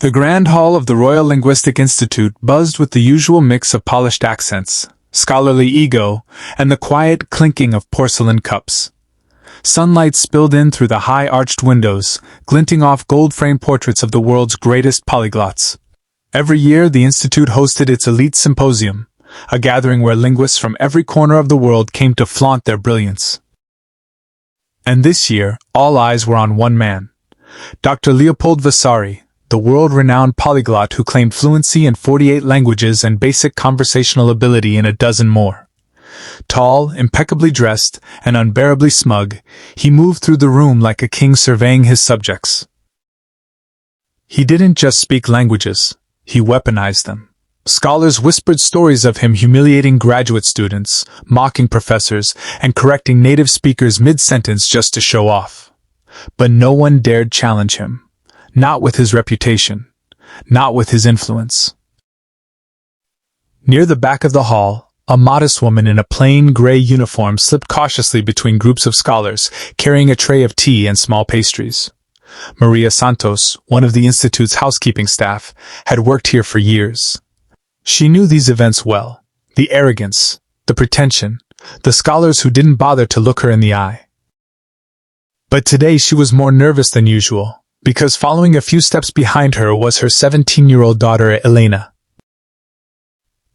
The grand hall of the Royal Linguistic Institute buzzed with the usual mix of polished accents, scholarly ego, and the quiet clinking of porcelain cups. Sunlight spilled in through the high-arched windows, glinting off gold-framed portraits of the world's greatest polyglots. Every year, the Institute hosted its elite symposium, a gathering where linguists from every corner of the world came to flaunt their brilliance. And this year, all eyes were on one man, Dr. Leopold Vasari, the world-renowned polyglot who claimed fluency in 48 languages and basic conversational ability in a dozen more. Tall, impeccably dressed, and unbearably smug, he moved through the room like a king surveying his subjects. He didn't just speak languages, he weaponized them. Scholars whispered stories of him humiliating graduate students, mocking professors, and correcting native speakers mid-sentence just to show off. But no one dared challenge him. Not with his reputation. Not with his influence. Near the back of the hall, a modest woman in a plain gray uniform slipped cautiously between groups of scholars, carrying a tray of tea and small pastries. Maria Santos, one of the Institute's housekeeping staff, had worked here for years. She knew these events well. The arrogance, the pretension, the scholars who didn't bother to look her in the eye. But today she was more nervous than usual, because following a few steps behind her was her 17-year-old daughter, Elena.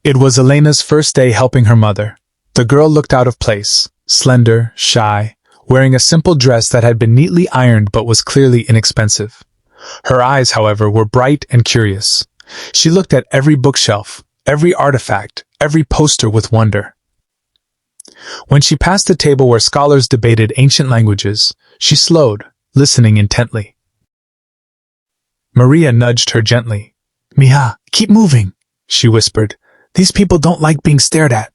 It was Elena's first day helping her mother. The girl looked out of place, slender, shy, wearing a simple dress that had been neatly ironed but was clearly inexpensive. Her eyes, however, were bright and curious. She looked at every bookshelf, every artifact, every poster with wonder. When she passed the table where scholars debated ancient languages, she slowed, listening intently. Maria nudged her gently. "Mija, keep moving," she whispered. "These people don't like being stared at."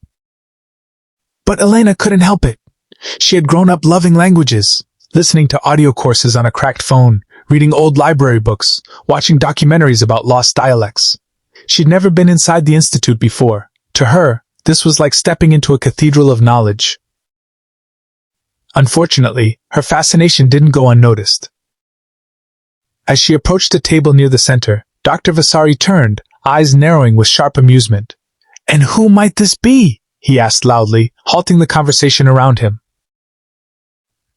But Elena couldn't help it. She had grown up loving languages, listening to audio courses on a cracked phone, reading old library books, watching documentaries about lost dialects. She'd never been inside the Institute before. To her, this was like stepping into a cathedral of knowledge. Unfortunately, her fascination didn't go unnoticed. As she approached a table near the center, Dr. Vasari turned, eyes narrowing with sharp amusement. "And who might this be?" he asked loudly, halting the conversation around him.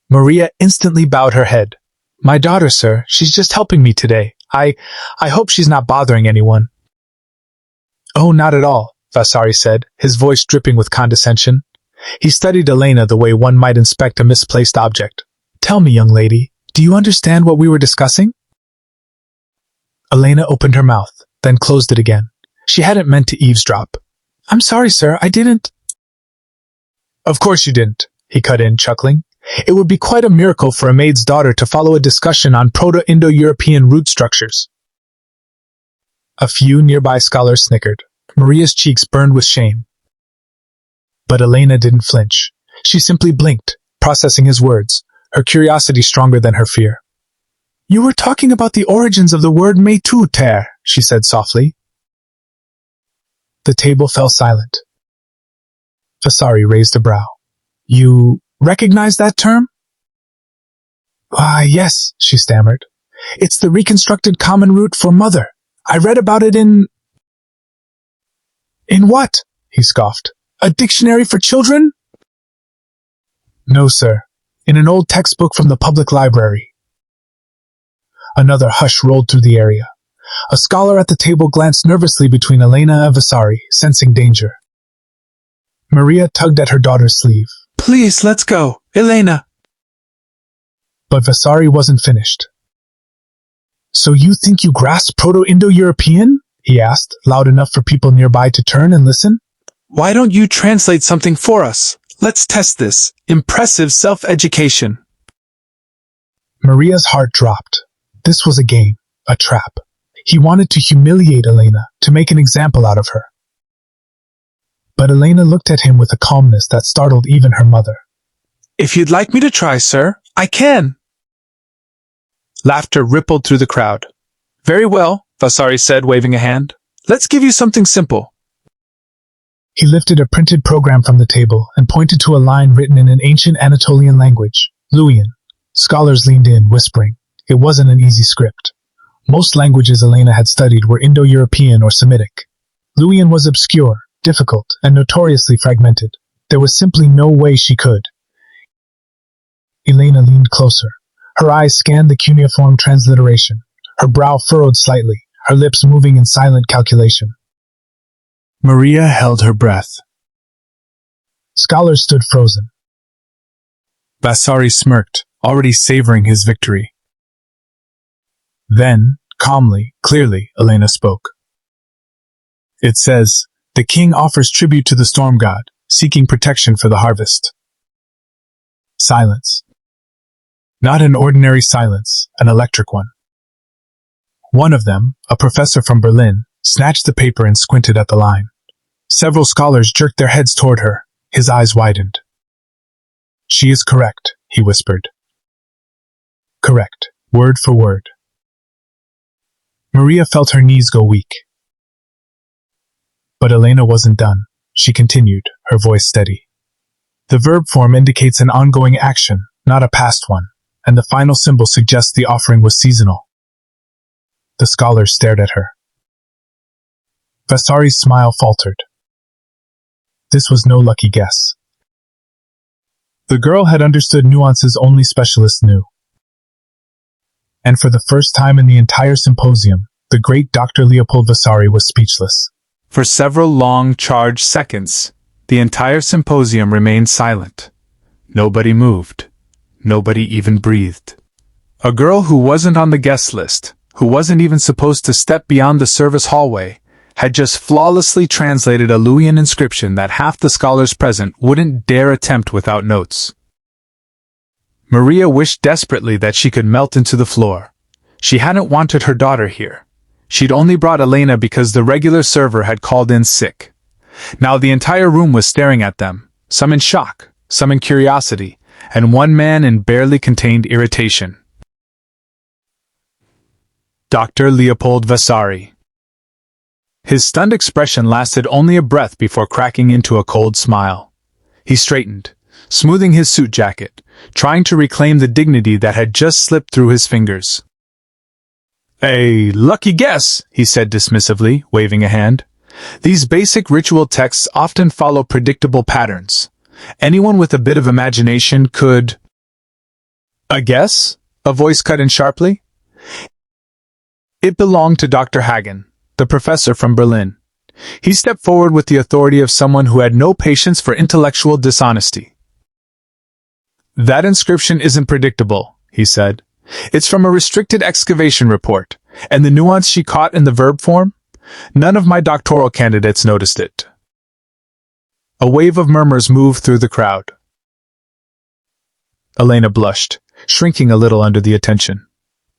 Maria instantly bowed her head. "My daughter, sir. She's just helping me today. I hope she's not bothering anyone." "Oh, not at all," Vasari said, his voice dripping with condescension. He studied Elena the way one might inspect a misplaced object. "Tell me, young lady, do you understand what we were discussing?" Elena opened her mouth, then closed it again. She hadn't meant to eavesdrop. "I'm sorry, sir, I didn't." "Of course you didn't," he cut in, chuckling. "It would be quite a miracle for a maid's daughter to follow a discussion on Proto-Indo-European root structures." A few nearby scholars snickered. Maria's cheeks burned with shame. But Elena didn't flinch. She simply blinked, processing his words, her curiosity stronger than her fear. "You were talking about the origins of the word Maid, she said softly. The table fell silent. Vasari raised a brow. "You recognize that term?" Yes," she stammered. "It's the reconstructed common root for mother. I read about it in..." "In what?" he scoffed. "A dictionary for children?" "No, sir. In an old textbook from the public library." Another hush rolled through the area. A scholar at the table glanced nervously between Elena and Vasari, sensing danger. Maria tugged at her daughter's sleeve. "Please, let's go, Elena." But Vasari wasn't finished. "So you think you grasp Proto-Indo-European?" he asked, loud enough for people nearby to turn and listen. "Why don't you translate something for us? Let's test this. Impressive self-education." Maria's heart dropped. This was a game, a trap. He wanted to humiliate Elena, to make an example out of her. But Elena looked at him with a calmness that startled even her mother. "If you'd like me to try, sir, I can." Laughter rippled through the crowd. "Very well," Vasari said, waving a hand. "Let's give you something simple." He lifted a printed program from the table and pointed to a line written in an ancient Anatolian language, Luwian. Scholars leaned in, whispering. It wasn't an easy script. Most languages Elena had studied were Indo-European or Semitic. Luwian was obscure, difficult, and notoriously fragmented. There was simply no way she could. Elena leaned closer. Her eyes scanned the cuneiform transliteration. Her brow furrowed slightly, her lips moving in silent calculation. Maria held her breath. Scholars stood frozen. Vasari smirked, already savoring his victory. Then, calmly, clearly, Elena spoke. It says, the king offers tribute to the storm god, seeking protection for the harvest. Silence. Not an ordinary silence, an electric one. One of them, a professor from Berlin, snatched the paper and squinted at the line. Several scholars jerked their heads toward her. His eyes widened. She is correct, he whispered. Correct, word for word. Maria felt her knees go weak. But Elena wasn't done. She continued, her voice steady. The verb form indicates an ongoing action, not a past one, and the final symbol suggests the offering was seasonal. The scholars stared at her. Vasari's smile faltered. This was no lucky guess. The girl had understood nuances only specialists knew. And for the first time in the entire symposium, the great Dr. Leopold Vasari was speechless. For several long, charged seconds, the entire symposium remained silent. Nobody moved. Nobody even breathed. A girl who wasn't on the guest list, who wasn't even supposed to step beyond the service hallway, had just flawlessly translated a Luwian inscription that half the scholars present wouldn't dare attempt without notes. Maria wished desperately that she could melt into the floor. She hadn't wanted her daughter here. She'd only brought Elena because the regular server had called in sick. Now the entire room was staring at them, some in shock, some in curiosity, and one man in barely contained irritation. Dr. Leopold Vasari. His stunned expression lasted only a breath before cracking into a cold smile. He straightened, smoothing his suit jacket, trying to reclaim the dignity that had just slipped through his fingers. A lucky guess, he said dismissively, waving a hand. These basic ritual texts often follow predictable patterns. Anyone with a bit of imagination could... A guess? A voice cut in sharply. It belonged to Dr. Hagen, the professor from Berlin. He stepped forward with the authority of someone who had no patience for intellectual dishonesty. That inscription isn't predictable, he said. It's from a restricted excavation report, and the nuance she caught in the verb form? None of my doctoral candidates noticed it. A wave of murmurs moved through the crowd. Elena blushed, shrinking a little under the attention.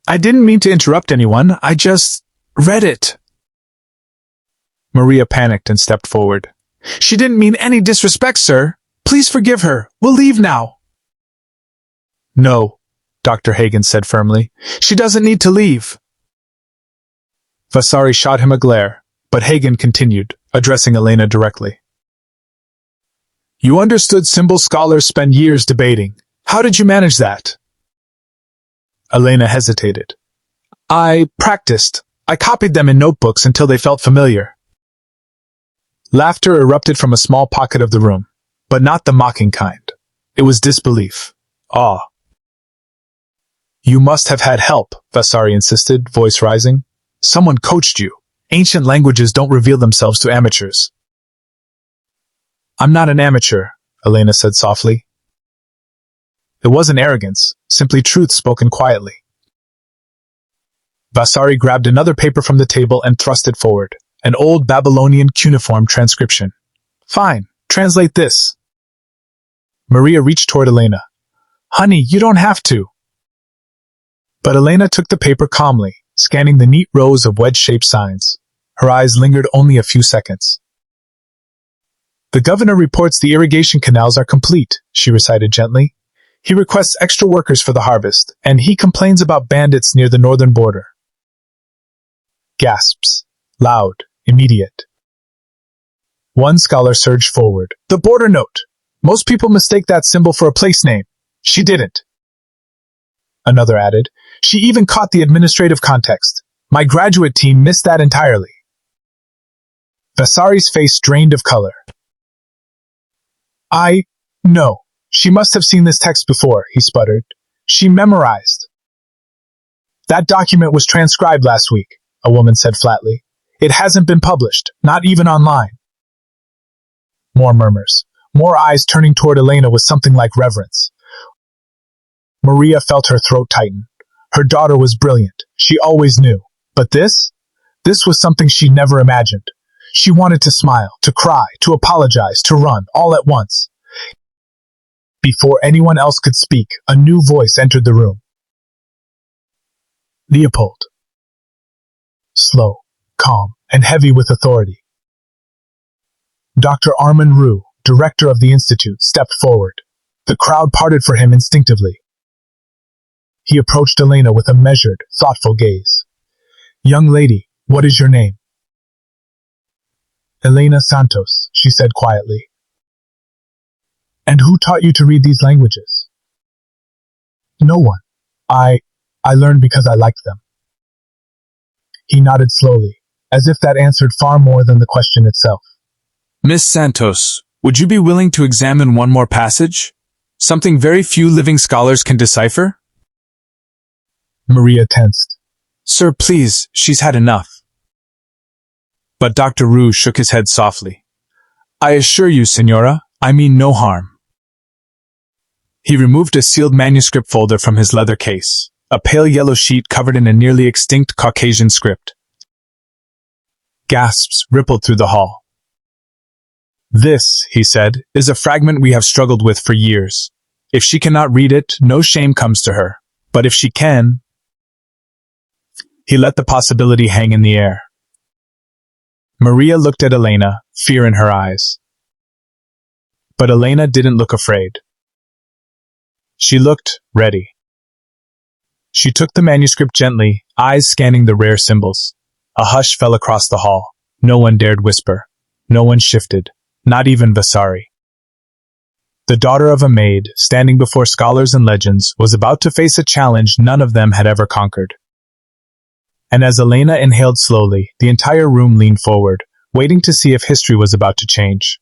I didn't mean to interrupt anyone, I just read it. Maria panicked and stepped forward. She didn't mean any disrespect, sir. Please forgive her. We'll leave now. No, Dr. Hagen said firmly. She doesn't need to leave. Vasari shot him a glare, but Hagen continued, addressing Elena directly. You understood symbol scholars spend years debating. How did you manage that? Elena hesitated. I practiced. I copied them in notebooks until they felt familiar. Laughter erupted from a small pocket of the room, but not the mocking kind. It was disbelief. Awe. You must have had help, Vasari insisted, voice rising. Someone coached you. Ancient languages don't reveal themselves to amateurs. I'm not an amateur, Elena said softly. It wasn't arrogance, simply truth spoken quietly. Vasari grabbed another paper from the table and thrust it forward, an old Babylonian cuneiform transcription. Fine, translate this. Maria reached toward Elena. Honey, you don't have to. But Elena took the paper calmly, scanning the neat rows of wedge-shaped signs. Her eyes lingered only a few seconds. The governor reports the irrigation canals are complete, she recited gently. He requests extra workers for the harvest, and he complains about bandits near the northern border. Gasps. Loud. Immediate. One scholar surged forward. The border note. Most people mistake that symbol for a place name. She didn't. Another added. She even caught the administrative context. My graduate team missed that entirely. Vasari's face drained of color. No. She must have seen this text before, he sputtered. She memorized. That document was transcribed last week, a woman said flatly. It hasn't been published, not even online. More murmurs, more eyes turning toward Elena with something like reverence. Maria felt her throat tighten. Her daughter was brilliant. She always knew. But this? This was something she'd never imagined. She wanted to smile, to cry, to apologize, to run, all at once. Before anyone else could speak, a new voice entered the room. Leopold. Slow, calm, and heavy with authority. Dr. Armin Roux, director of the institute, stepped forward. The crowd parted for him instinctively. He approached Elena with a measured, thoughtful gaze. Young lady, what is your name? Elena Santos, she said quietly. And who taught you to read these languages? No one. I learned because I liked them. He nodded slowly, as if that answered far more than the question itself. Miss Santos, would you be willing to examine one more passage? Something very few living scholars can decipher? Maria tensed. Sir, please, she's had enough. But Dr. Roux shook his head softly. I assure you, Senora, I mean no harm. He removed a sealed manuscript folder from his leather case, a pale yellow sheet covered in a nearly extinct Caucasian script. Gasps rippled through the hall. This, he said, is a fragment we have struggled with for years. If she cannot read it, no shame comes to her. But if she can... He let the possibility hang in the air. Maria looked at Elena, fear in her eyes. But Elena didn't look afraid. She looked ready. She took the manuscript gently, eyes scanning the rare symbols. A hush fell across the hall. No one dared whisper. No one shifted. Not even Vasari. The daughter of a maid, standing before scholars and legends, was about to face a challenge none of them had ever conquered. And as Elena inhaled slowly, the entire room leaned forward, waiting to see if history was about to change.